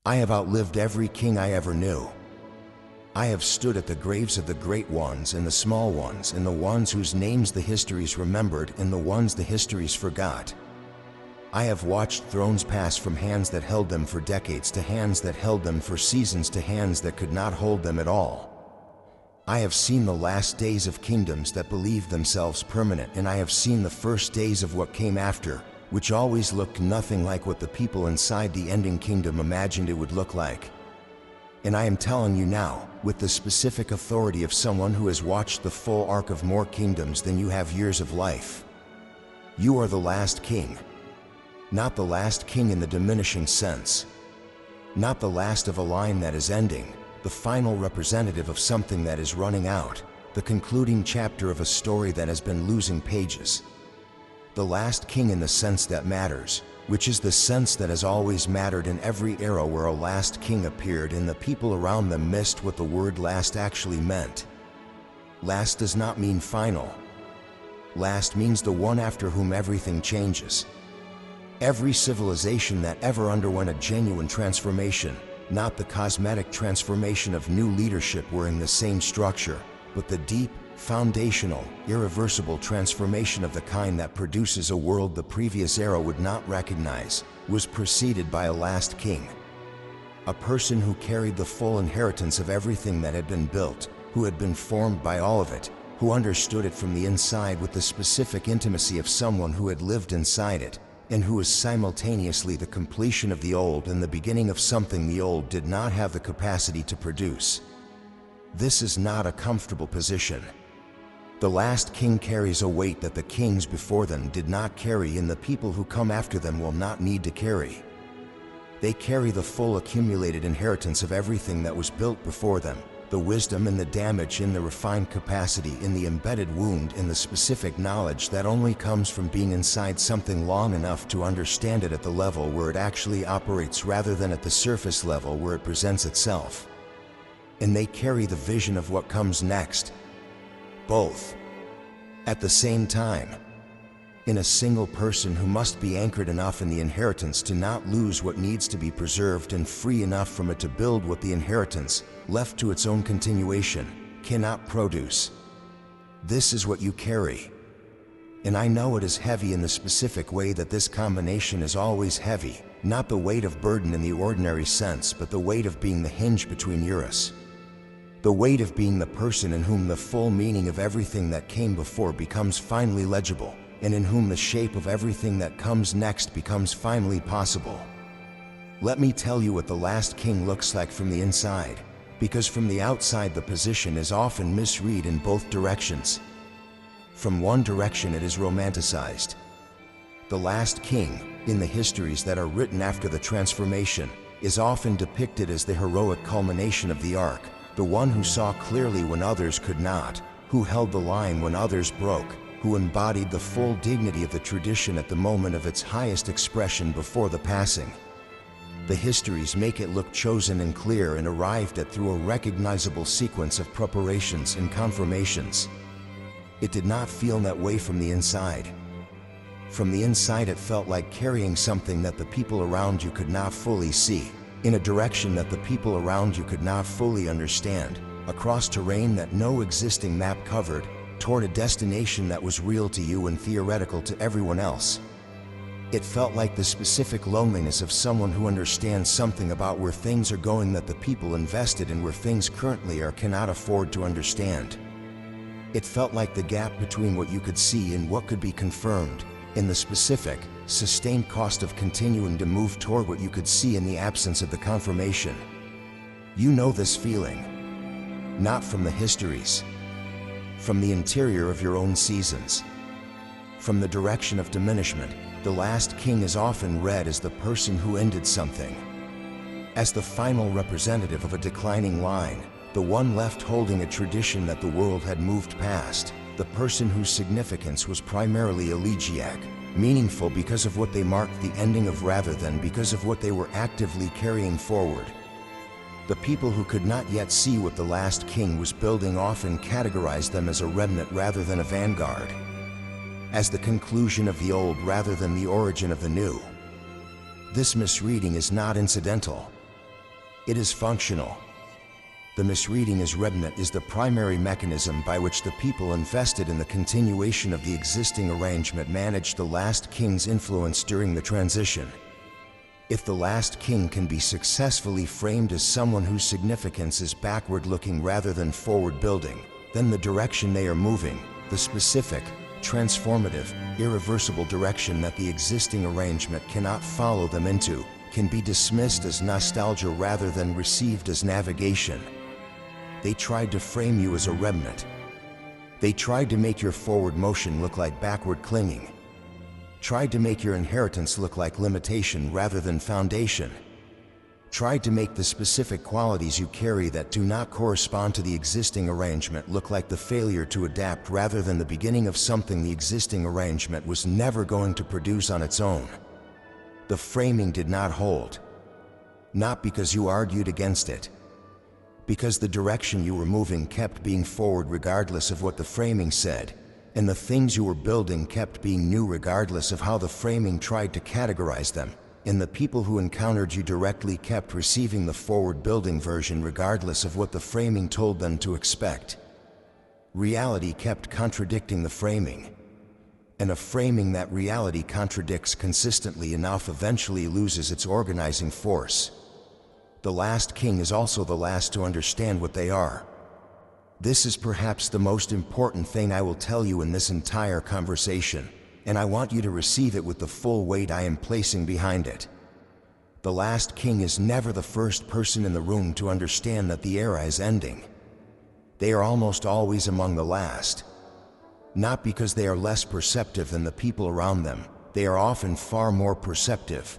I have outlived every king I ever knew. I have stood at the graves of the great ones and the small ones and the ones whose names the histories remembered and the ones the histories forgot. I have watched thrones pass from hands that held them for decades to hands that held them for seasons to hands that could not hold them at all. I have seen the last days of kingdoms that believed themselves permanent, and I have seen the first days of what came after, which always looked nothing like what the people inside the ending kingdom imagined it would look like. And I am telling you now, with the specific authority of someone who has watched the full arc of more kingdoms than you have years of life. You are the last king. Not the last king in the diminishing sense. Not the last of a line that is ending, the final representative of something that is running out, the concluding chapter of a story that has been losing pages. The last king in the sense that matters, which is the sense that has always mattered in every era where a last king appeared and the people around them missed what the word last actually meant. Last does not mean final. Last means the one after whom everything changes. Every civilization that ever underwent a genuine transformation, not the cosmetic transformation of new leadership wearing the same structure, but the deep, foundational, irreversible transformation of the kind that produces a world the previous era would not recognize, was preceded by a last king. A person who carried the full inheritance of everything that had been built, who had been formed by all of it, who understood it from the inside with the specific intimacy of someone who had lived inside it, and who was simultaneously the completion of the old and the beginning of something the old did not have the capacity to produce. This is not a comfortable position. The last king carries a weight that the kings before them did not carry and the people who come after them will not need to carry. They carry the full accumulated inheritance of everything that was built before them, the wisdom and the damage in the refined capacity in the embedded wound in the specific knowledge that only comes from being inside something long enough to understand it at the level where it actually operates rather than at the surface level where it presents itself. And they carry the vision of what comes next. Both. At the same time. In a single person who must be anchored enough in the inheritance to not lose what needs to be preserved and free enough from it to build what the inheritance, left to its own continuation, cannot produce. This is what you carry. And I know it is heavy in the specific way that this combination is always heavy, not the weight of burden in the ordinary sense, but the weight of being the hinge between Eurus. The weight of being the person in whom the full meaning of everything that came before becomes finally legible, and in whom the shape of everything that comes next becomes finally possible. Let me tell you what the last king looks like from the inside, because from the outside the position is often misread in both directions. From one direction it is romanticized. The last king, in the histories that are written after the transformation, is often depicted as the heroic culmination of the arc, the one who saw clearly when others could not, who held the line when others broke, who embodied the full dignity of the tradition at the moment of its highest expression before the passing. The histories make it look chosen and clear and arrived at through a recognizable sequence of preparations and confirmations. It did not feel that way from the inside. From the inside it felt like carrying something that the people around you could not fully see, in a direction that the people around you could not fully understand, across terrain that no existing map covered, toward a destination that was real to you and theoretical to everyone else. It felt like the specific loneliness of someone who understands something about where things are going that the people invested in where things currently are cannot afford to understand. It felt like the gap between what you could see and what could be confirmed, in the specific, sustained cost of continuing to move toward what you could see in the absence of the confirmation. You know this feeling. Not from the histories. From the interior of your own seasons. From the direction of diminishment, the last king is often read as the person who ended something. As the final representative of a declining line, the one left holding a tradition that the world had moved past, the person whose significance was primarily elegiac, meaningful because of what they marked the ending of rather than because of what they were actively carrying forward. The people who could not yet see what the last king was building often categorized them as a remnant rather than a vanguard, as the conclusion of the old rather than the origin of the new. This misreading is not incidental. It is functional. The misreading is remnant is the primary mechanism by which the people invested in the continuation of the existing arrangement managed the last king's influence during the transition. If the last king can be successfully framed as someone whose significance is backward-looking rather than forward-building, then the direction they are moving, the specific, transformative, irreversible direction that the existing arrangement cannot follow them into, can be dismissed as nostalgia rather than received as navigation. They tried to frame you as a remnant. They tried to make your forward motion look like backward clinging. Tried to make your inheritance look like limitation rather than foundation. Tried to make the specific qualities you carry that do not correspond to the existing arrangement look like the failure to adapt rather than the beginning of something the existing arrangement was never going to produce on its own. The framing did not hold. Not because you argued against it. Because the direction you were moving kept being forward regardless of what the framing said, and the things you were building kept being new regardless of how the framing tried to categorize them, and the people who encountered you directly kept receiving the forward-building version regardless of what the framing told them to expect. Reality kept contradicting the framing. And a framing that reality contradicts consistently enough eventually loses its organizing force. The last king is also the last to understand what they are. This is perhaps the most important thing I will tell you in this entire conversation, and I want you to receive it with the full weight I am placing behind it. The last king is never the first person in the room to understand that the era is ending. They are almost always among the last. Not because they are less perceptive than the people around them, they are often far more perceptive.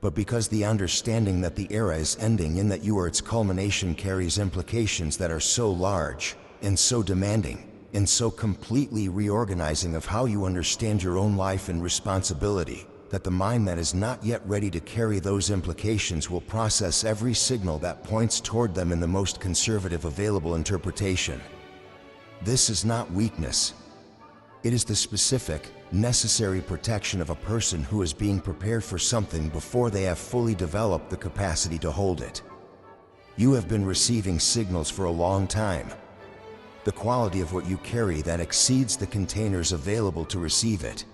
But because the understanding that the era is ending and that you are its culmination carries implications that are so large, and so demanding, and so completely reorganizing of how you understand your own life and responsibility, that the mind that is not yet ready to carry those implications will process every signal that points toward them in the most conservative available interpretation. This is not weakness. It is the specific, necessary protection of a person who is being prepared for something before they have fully developed the capacity to hold it. You have been receiving signals for a long time. The quality of what you carry that exceeds the containers available to receive it.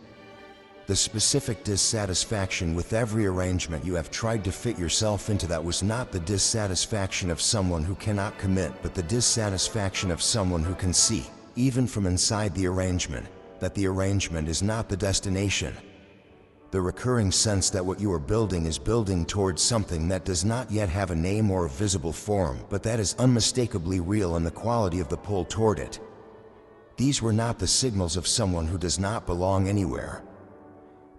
The specific dissatisfaction with every arrangement you have tried to fit yourself into that was not the dissatisfaction of someone who cannot commit, but the dissatisfaction of someone who can see, even from inside the arrangement, that the arrangement is not the destination. The recurring sense that what you are building is building towards something that does not yet have a name or a visible form, but that is unmistakably real in the quality of the pull toward it. These were not the signals of someone who does not belong anywhere.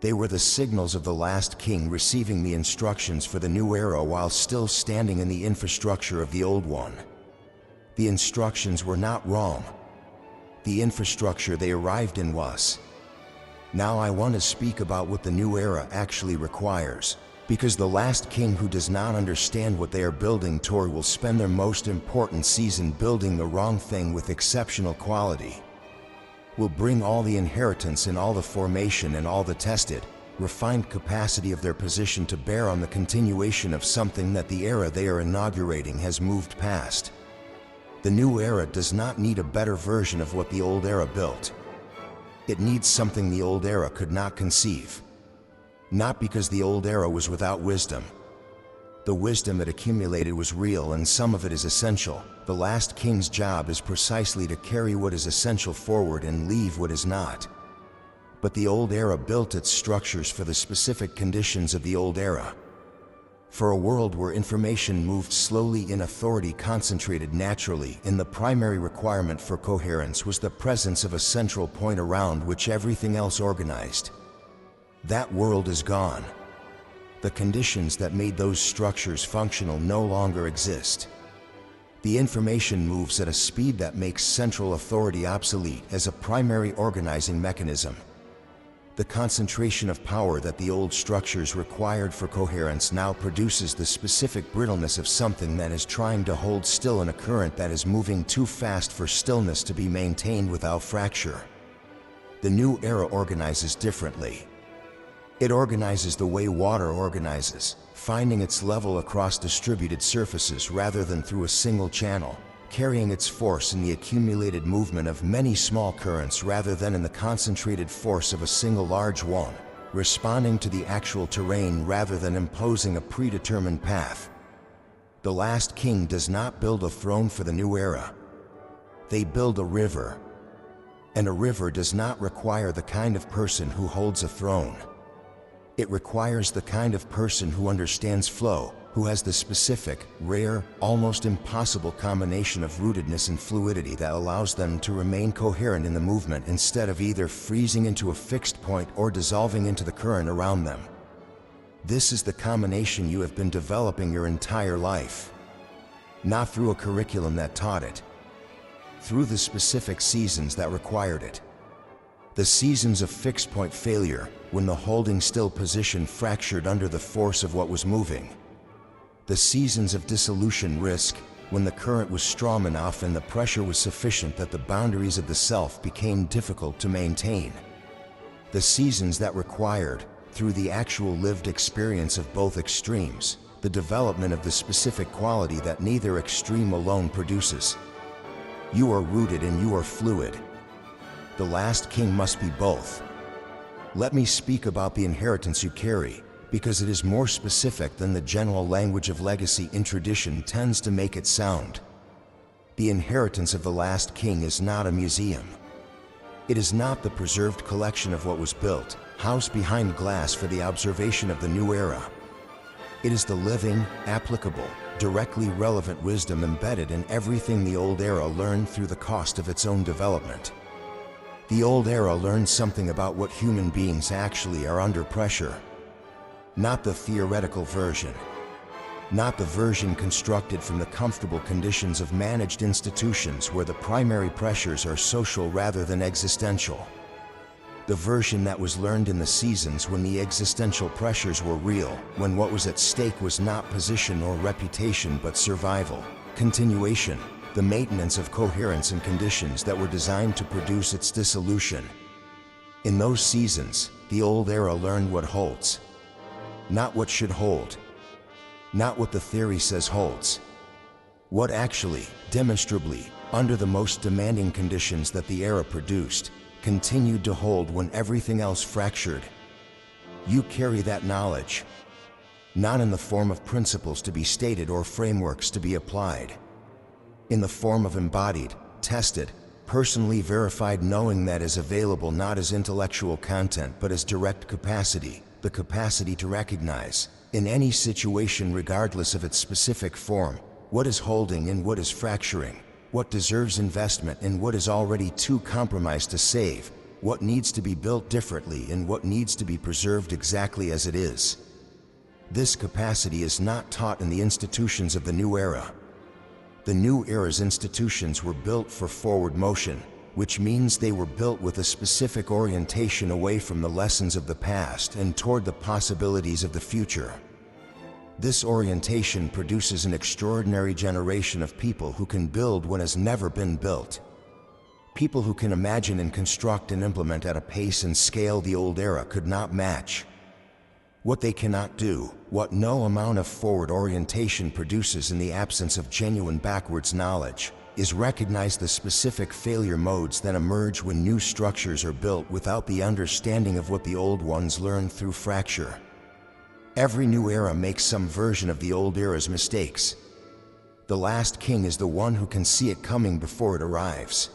They were the signals of the last king receiving the instructions for the new era while still standing in the infrastructure of the old one. The instructions were not wrong. The infrastructure they arrived in was. Now I want to speak about what the new era actually requires, because the last king who does not understand what they are building toward will spend their most important season building the wrong thing with exceptional quality. Will bring all the inheritance and all the formation and all the tested, refined capacity of their position to bear on the continuation of something that the era they are inaugurating has moved past. The new era does not need a better version of what the old era built. It needs something the old era could not conceive. Not because the old era was without wisdom. The wisdom it accumulated was real, and some of it is essential. The last king's job is precisely to carry what is essential forward and leave what is not. But the old era built its structures for the specific conditions of the old era. For a world where information moved slowly and authority concentrated naturally, and the primary requirement for coherence was the presence of a central point around which everything else organized. That world is gone. The conditions that made those structures functional no longer exist. The information moves at a speed that makes central authority obsolete as a primary organizing mechanism. The concentration of power that the old structures required for coherence now produces the specific brittleness of something that is trying to hold still in a current that is moving too fast for stillness to be maintained without fracture. The new era organizes differently. It organizes the way water organizes, finding its level across distributed surfaces rather than through a single channel, carrying its force in the accumulated movement of many small currents rather than in the concentrated force of a single large one, responding to the actual terrain rather than imposing a predetermined path. The last king does not build a throne for the new era. They build a river. And a river does not require the kind of person who holds a throne. It requires the kind of person who understands flow, who has the specific, rare, almost impossible combination of rootedness and fluidity that allows them to remain coherent in the movement instead of either freezing into a fixed point or dissolving into the current around them. This is the combination you have been developing your entire life. Not through a curriculum that taught it, through the specific seasons that required it. The seasons of fixed point failure, when the holding still position fractured under the force of what was moving. The seasons of dissolution risk, when the current was strong enough and the pressure was sufficient that the boundaries of the self became difficult to maintain. The seasons that required, through the actual lived experience of both extremes, the development of the specific quality that neither extreme alone produces. You are rooted and you are fluid. The last king must be both. Let me speak about the inheritance you carry, because it is more specific than the general language of legacy in tradition tends to make it sound. The inheritance of the last king is not a museum. It is not the preserved collection of what was built, housed behind glass for the observation of the new era. It is the living, applicable, directly relevant wisdom embedded in everything the old era learned through the cost of its own development. The old era learned something about what human beings actually are under pressure. Not the theoretical version. Not the version constructed from the comfortable conditions of managed institutions where the primary pressures are social rather than existential. The version that was learned in the seasons when the existential pressures were real, when what was at stake was not position or reputation but survival, continuation, the maintenance of coherence in conditions that were designed to produce its dissolution. In those seasons, the old era learned what holds. Not what should hold. Not what the theory says holds. What actually, demonstrably, under the most demanding conditions that the era produced, continued to hold when everything else fractured. You carry that knowledge, not in the form of principles to be stated or frameworks to be applied. In the form of embodied, tested, personally verified knowing that is available not as intellectual content but as direct capacity, the capacity to recognize, in any situation regardless of its specific form, what is holding and what is fracturing, what deserves investment and what is already too compromised to save, what needs to be built differently and what needs to be preserved exactly as it is. This capacity is not taught in the institutions of the new era. The new era's institutions were built for forward motion, which means they were built with a specific orientation away from the lessons of the past and toward the possibilities of the future. This orientation produces an extraordinary generation of people who can build what has never been built. People who can imagine and construct and implement at a pace and scale the old era could not match. What they cannot do, what no amount of forward orientation produces in the absence of genuine backwards knowledge, is recognize the specific failure modes that emerge when new structures are built without the understanding of what the old ones learned through fracture. Every new era makes some version of the old era's mistakes. The last king is the one who can see it coming before it arrives.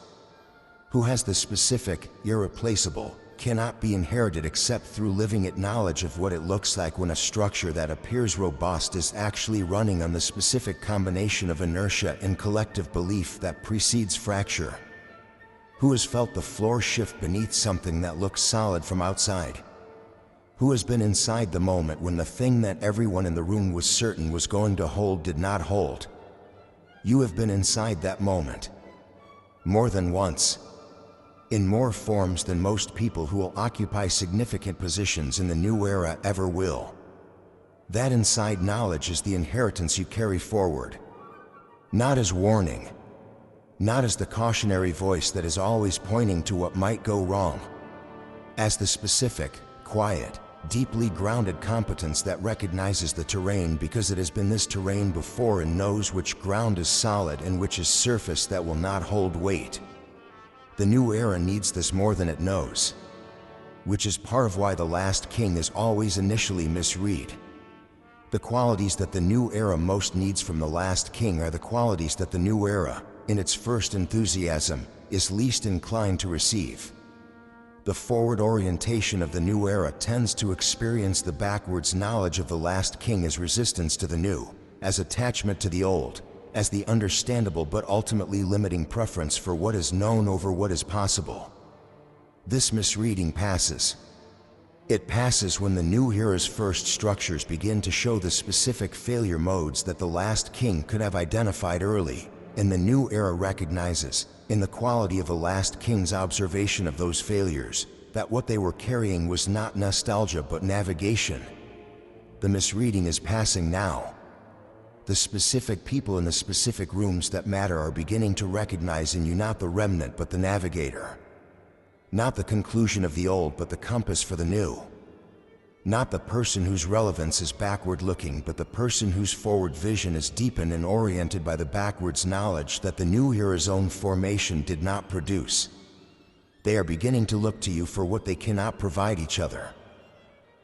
Who has the specific, irreplaceable, cannot be inherited except through living it knowledge of what it looks like when a structure that appears robust is actually running on the specific combination of inertia and collective belief that precedes fracture. Who has felt the floor shift beneath something that looks solid from outside? Who has been inside the moment when the thing that everyone in the room was certain was going to hold did not hold? You have been inside that moment. More than once. In more forms than most people who will occupy significant positions in the new era ever will. That inside knowledge is the inheritance you carry forward. Not as warning. Not as the cautionary voice that is always pointing to what might go wrong. As the specific, quiet, deeply grounded competence that recognizes the terrain because it has been this terrain before and knows which ground is solid and which is surface that will not hold weight. The new era needs this more than it knows, which is part of why the last king is always initially misread. The qualities that the new era most needs from the last king are the qualities that the new era, in its first enthusiasm, is least inclined to receive. The forward orientation of the new era tends to experience the backwards knowledge of the last king as resistance to the new, as attachment to the old, as the understandable but ultimately limiting preference for what is known over what is possible. This misreading passes. It passes when the new era's first structures begin to show the specific failure modes that the last king could have identified early, and the new era recognizes, in the quality of the last king's observation of those failures, that what they were carrying was not nostalgia but navigation. The misreading is passing now. The specific people in the specific rooms that matter are beginning to recognize in you not the remnant but the navigator. Not the conclusion of the old but the compass for the new. Not the person whose relevance is backward-looking, but the person whose forward vision is deepened and oriented by the backwards knowledge that the new era's own formation did not produce. They are beginning to look to you for what they cannot provide each other.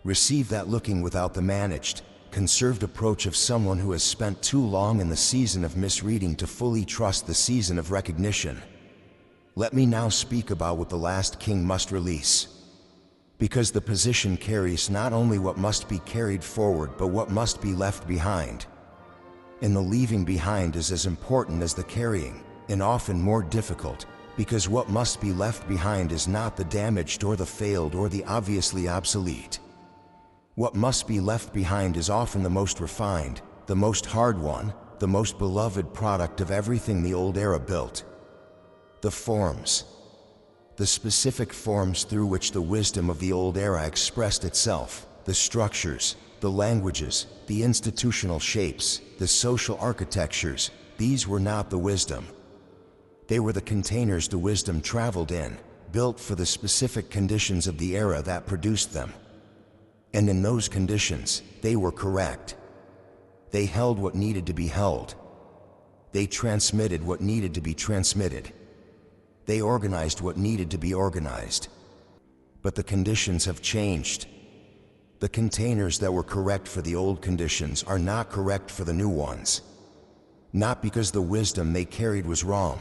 Receive that looking without the managed, conserved approach of someone who has spent too long in the season of misreading to fully trust the season of recognition. Let me now speak about what the last king must release. Because the position carries not only what must be carried forward but what must be left behind. And the leaving behind is as important as the carrying, and often more difficult, because what must be left behind is not the damaged or the failed or the obviously obsolete. What must be left behind is often the most refined, the most hard-won, the most beloved product of everything the old era built. The forms. The specific forms through which the wisdom of the old era expressed itself, the structures, the languages, the institutional shapes, the social architectures, these were not the wisdom. They were the containers the wisdom traveled in, built for the specific conditions of the era that produced them. And in those conditions, they were correct. They held what needed to be held. They transmitted what needed to be transmitted. They organized what needed to be organized. But the conditions have changed. The containers that were correct for the old conditions are not correct for the new ones. Not because the wisdom they carried was wrong.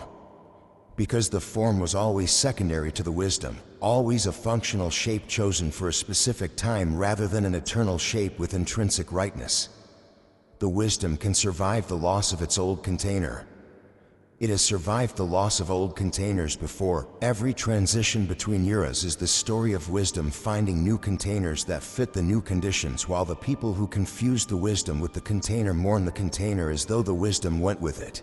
Because the form was always secondary to the wisdom, always a functional shape chosen for a specific time rather than an eternal shape with intrinsic rightness. The wisdom can survive the loss of its old container. It has survived the loss of old containers before. Every transition between eras is the story of wisdom finding new containers that fit the new conditions, while the people who confuse the wisdom with the container mourn the container as though the wisdom went with it.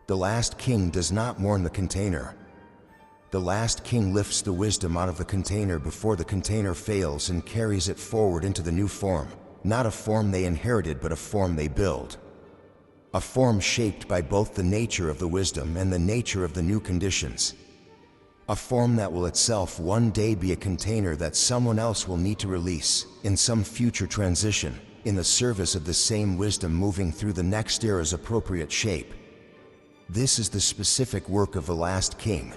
The last king does not mourn the container. The last king lifts the wisdom out of the container before the container fails and carries it forward into the new form, not a form they inherited but a form they build. A form shaped by both the nature of the wisdom and the nature of the new conditions. A form that will itself one day be a container that someone else will need to release, in some future transition, in the service of the same wisdom moving through the next era's appropriate shape. This is the specific work of the last king.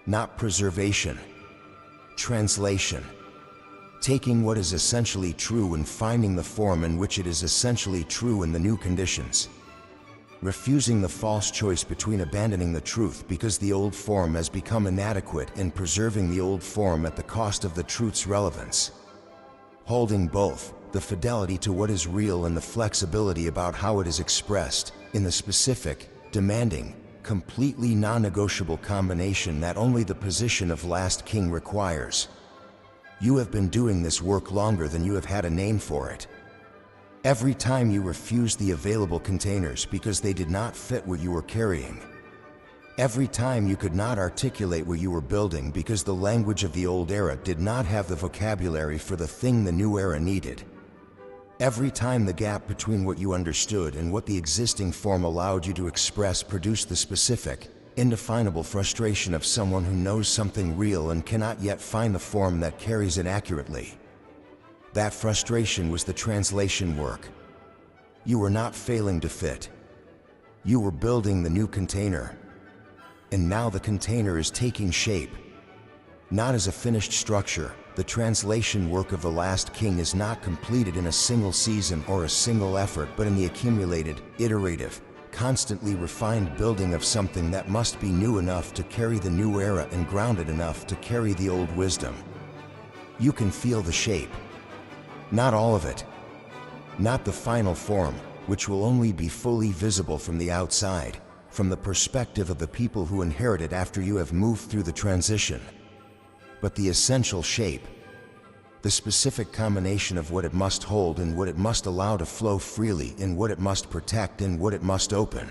Not preservation. Translation. Taking what is essentially true and finding the form in which it is essentially true in the new conditions. Refusing the false choice between abandoning the truth because the old form has become inadequate and preserving the old form at the cost of the truth's relevance. Holding both, the fidelity to what is real and the flexibility about how it is expressed, in the specific, demanding, completely non-negotiable combination that only the position of last king requires. You have been doing this work longer than you have had a name for it. Every time you refused the available containers because they did not fit what you were carrying. Every time you could not articulate what you were building because the language of the old era did not have the vocabulary for the thing the new era needed. Every time the gap between what you understood and what the existing form allowed you to express produced the specific, indefinable frustration of someone who knows something real and cannot yet find the form that carries it accurately. That frustration was the translation work. You were not failing to fit. You were building the new container. And now the container is taking shape. Not as a finished structure, the translation work of The Last King is not completed in a single season or a single effort, but in the accumulated, iterative, constantly refined building of something that must be new enough to carry the new era and grounded enough to carry the old wisdom. You can feel the shape. Not all of it. Not the final form, which will only be fully visible from the outside, from the perspective of the people who inherit it after you have moved through the transition. But the essential shape, the specific combination of what it must hold and what it must allow to flow freely and what it must protect and what it must open.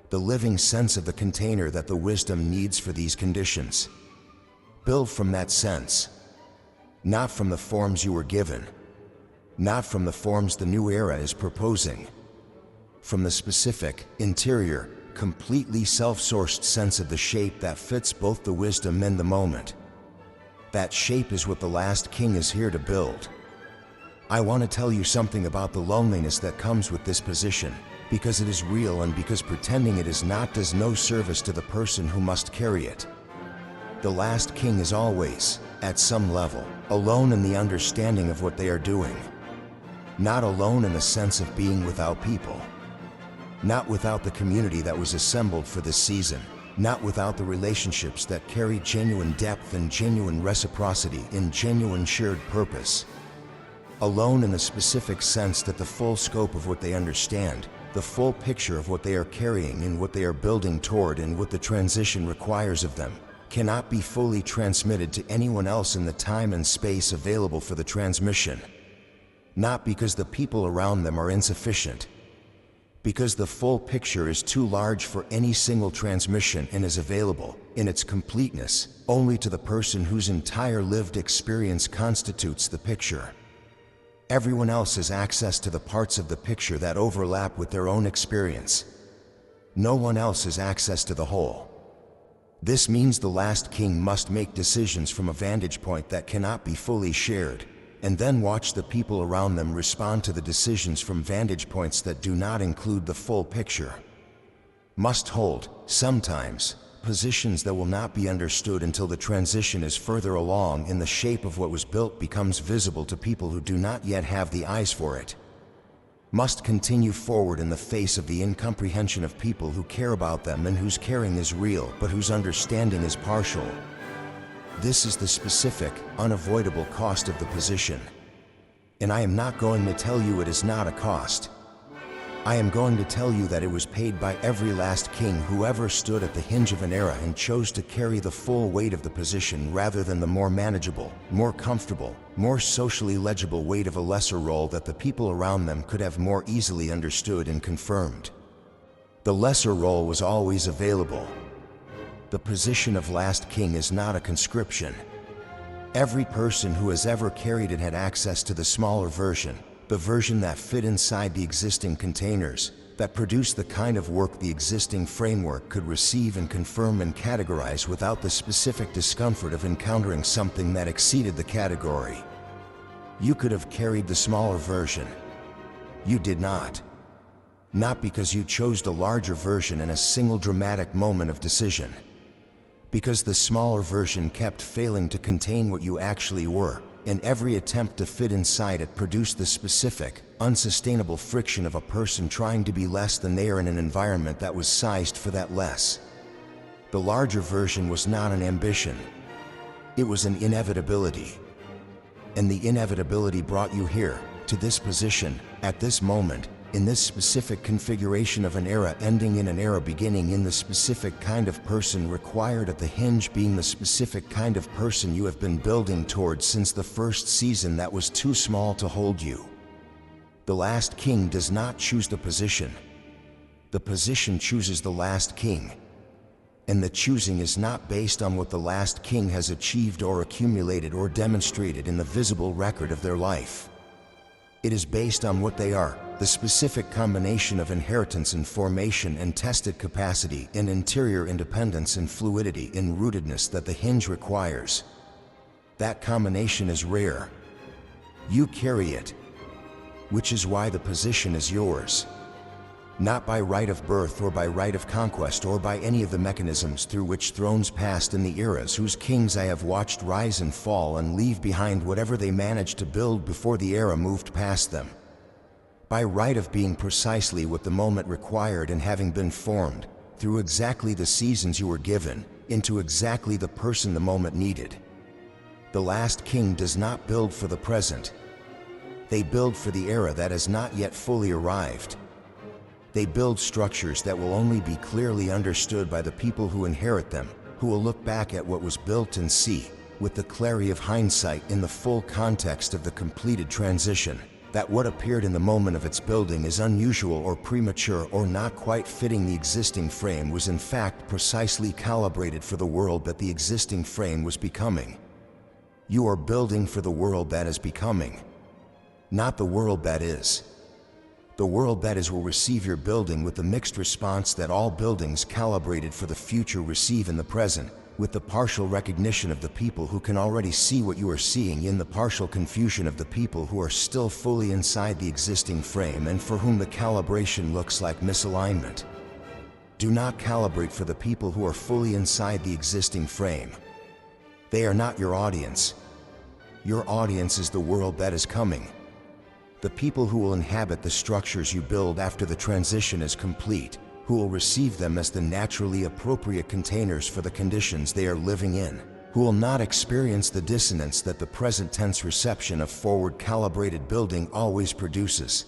The living sense of the container that the wisdom needs for these conditions. Build from that sense. Not from the forms you were given. Not from the forms the new era is proposing. From the specific, interior, completely self-sourced sense of the shape that fits both the wisdom and the moment. That shape is what The Last King is here to build. I want to tell you something about the loneliness that comes with this position, because it is real and because pretending it is not does no service to the person who must carry it. The Last King is always, at some level, alone in the understanding of what they are doing. Not alone in the sense of being without people. Not without the community that was assembled for this season. Not without the relationships that carry genuine depth and genuine reciprocity in genuine shared purpose. Alone in the specific sense that the full scope of what they understand, the full picture of what they are carrying and what they are building toward and what the transition requires of them, cannot be fully transmitted to anyone else in the time and space available for the transmission. Not because the people around them are insufficient. Because the full picture is too large for any single transmission and is available, in its completeness, only to the person whose entire lived experience constitutes the picture. Everyone else has access to the parts of the picture that overlap with their own experience. No one else has access to the whole. This means the Last King must make decisions from a vantage point that cannot be fully shared, and then watch the people around them respond to the decisions from vantage points that do not include the full picture. Must hold, sometimes, positions that will not be understood until the transition is further along and the shape of what was built becomes visible to people who do not yet have the eyes for it. Must continue forward in the face of the incomprehension of people who care about them and whose caring is real but whose understanding is partial. This is the specific, unavoidable cost of the position. And I am not going to tell you it is not a cost. I am going to tell you that it was paid by every last king who ever stood at the hinge of an era and chose to carry the full weight of the position rather than the more manageable, more comfortable, more socially legible weight of a lesser role that the people around them could have more easily understood and confirmed. The lesser role was always available. The position of last king is not a conscription. Every person who has ever carried it had access to the smaller version, the version that fit inside the existing containers, that produced the kind of work the existing framework could receive and confirm and categorize without the specific discomfort of encountering something that exceeded the category. You could have carried the smaller version. You did not. Not because you chose the larger version in a single dramatic moment of decision. Because the smaller version kept failing to contain what you actually were, and every attempt to fit inside it produced the specific, unsustainable friction of a person trying to be less than they are in an environment that was sized for that less. The larger version was not an ambition. It was an inevitability. And the inevitability brought you here, to this position, at this moment, in this specific configuration of an era ending in an era beginning in the specific kind of person required at the hinge being the specific kind of person you have been building towards since the first season that was too small to hold you. The last king does not choose the position. The position chooses the last king. And the choosing is not based on what the last king has achieved or accumulated or demonstrated in the visible record of their life. It is based on what they are, the specific combination of inheritance and formation and tested capacity and interior independence and fluidity and rootedness that the hinge requires. That combination is rare. You carry it, which is why the position is yours. Not by right of birth or by right of conquest or by any of the mechanisms through which thrones passed in the eras whose kings I have watched rise and fall and leave behind whatever they managed to build before the era moved past them. By right of being precisely what the moment required and having been formed, through exactly the seasons you were given, into exactly the person the moment needed. The last king does not build for the present. They build for the era that has not yet fully arrived. They build structures that will only be clearly understood by the people who inherit them, who will look back at what was built and see, with the clarity of hindsight in the full context of the completed transition, that what appeared in the moment of its building is unusual or premature or not quite fitting the existing frame was in fact precisely calibrated for the world that the existing frame was becoming. You are building for the world that is becoming, not the world that is. The world that is will receive your building with the mixed response that all buildings calibrated for the future receive in the present, with the partial recognition of the people who can already see what you are seeing in the partial confusion of the people who are still fully inside the existing frame and for whom the calibration looks like misalignment. Do not calibrate for the people who are fully inside the existing frame. They are not your audience. Your audience is the world that is coming. The people who will inhabit the structures you build after the transition is complete, who will receive them as the naturally appropriate containers for the conditions they are living in, who will not experience the dissonance that the present tense reception of forward calibrated building always produces.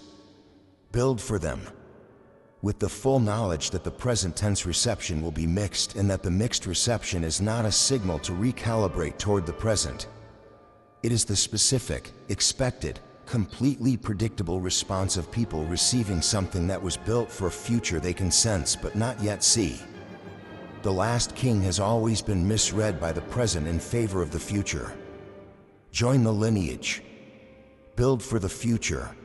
Build for them, with the full knowledge that the present tense reception will be mixed and that the mixed reception is not a signal to recalibrate toward the present. It is the specific, expected, completely predictable response of people receiving something that was built for a future they can sense but not yet see. The last king has always been misread by the present in favor of the future. Join the lineage. Build for the future.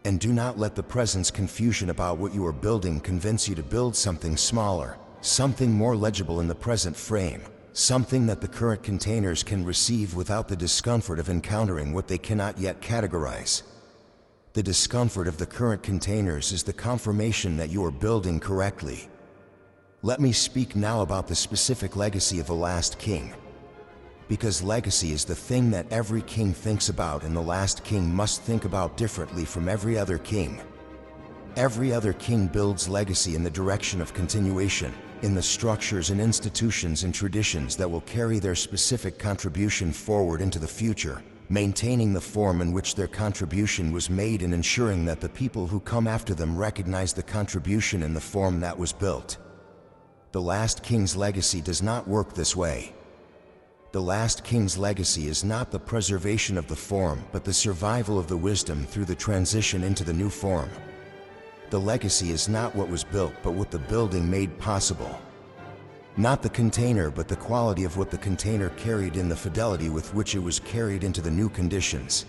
And do not let the present's confusion about what you are building convince you to build something smaller, something more legible in the present frame. Something that the current containers can receive without the discomfort of encountering what they cannot yet categorize. The discomfort of the current containers is the confirmation that you are building correctly. Let me speak now about the specific legacy of the last king. Because legacy is the thing that every king thinks about, and the last king must think about differently from every other king. Every other king builds legacy in the direction of continuation, in the structures and institutions and traditions that will carry their specific contribution forward into the future, maintaining the form in which their contribution was made and ensuring that the people who come after them recognize the contribution in the form that was built. The last king's legacy does not work this way. The last king's legacy is not the preservation of the form, but the survival of the wisdom through the transition into the new form. The legacy is not what was built, but what the building made possible. Not the container, but the quality of what the container carried in the fidelity with which it was carried into the new conditions.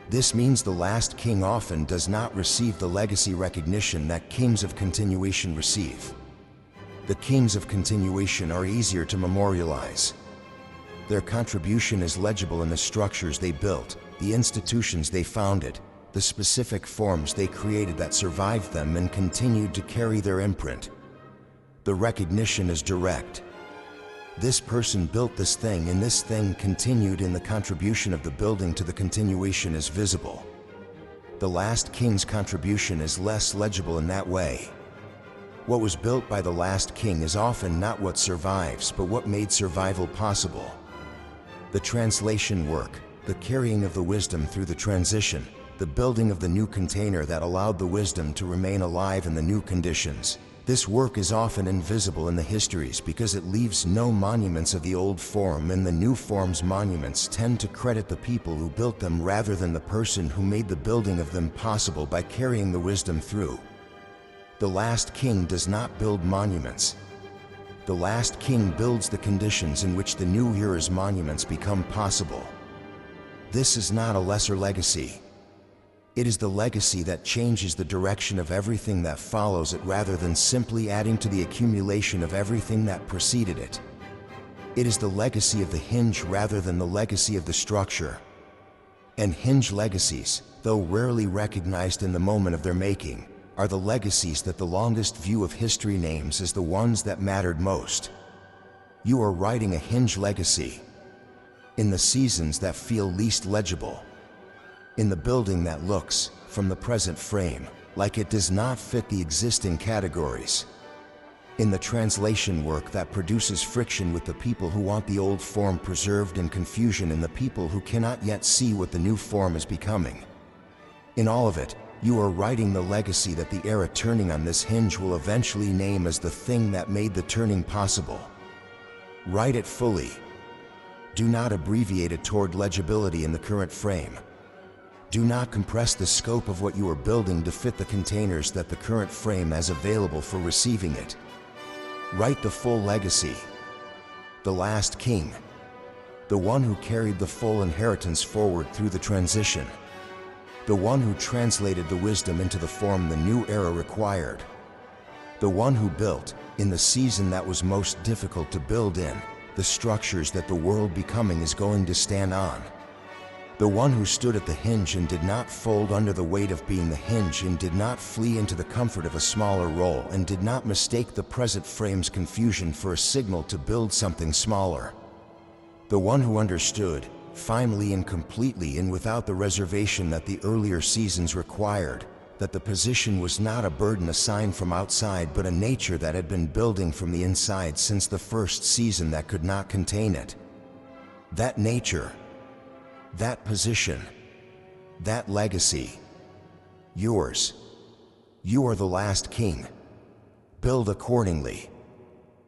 This means the last king often does not receive the legacy recognition that kings of continuation receive. The kings of continuation are easier to memorialize. Their contribution is legible in the structures they built, the institutions they founded, the specific forms they created that survived them and continued to carry their imprint. The recognition is direct. This person built this thing, and this thing continued in the contribution of the building to the continuation is visible. The last king's contribution is less legible in that way. What was built by the last king is often not what survives, but what made survival possible. The translation work, the carrying of the wisdom through the transition, the building of the new container that allowed the wisdom to remain alive in the new conditions. This work is often invisible in the histories because it leaves no monuments of the old form, and the new form's monuments tend to credit the people who built them rather than the person who made the building of them possible by carrying the wisdom through. The last king does not build monuments. The last king builds the conditions in which the new era's monuments become possible. This is not a lesser legacy. It is the legacy that changes the direction of everything that follows it rather than simply adding to the accumulation of everything that preceded it. It is the legacy of the hinge rather than the legacy of the structure. And hinge legacies, though rarely recognized in the moment of their making, are the legacies that the longest view of history names as the ones that mattered most. You are writing a hinge legacy in the seasons that feel least legible, in the building that looks, from the present frame, like it does not fit the existing categories, in the translation work that produces friction with the people who want the old form preserved and confusion in the people who cannot yet see what the new form is becoming. In all of it, you are writing the legacy that the era turning on this hinge will eventually name as the thing that made the turning possible. Write it fully. Do not abbreviate it toward legibility in the current frame. Do not compress the scope of what you are building to fit the containers that the current frame has available for receiving it. Write the full legacy. The last king. The one who carried the full inheritance forward through the transition. The one who translated the wisdom into the form the new era required. The one who built, in the season that was most difficult to build in, the structures that the world becoming is going to stand on. The one who stood at the hinge and did not fold under the weight of being the hinge and did not flee into the comfort of a smaller role and did not mistake the present frame's confusion for a signal to build something smaller. The one who understood, finally and completely and without the reservation that the earlier seasons required, that the position was not a burden assigned from outside but a nature that had been building from the inside since the first season that could not contain it. That nature, that position, that legacy. Yours. You are the last king. Build accordingly.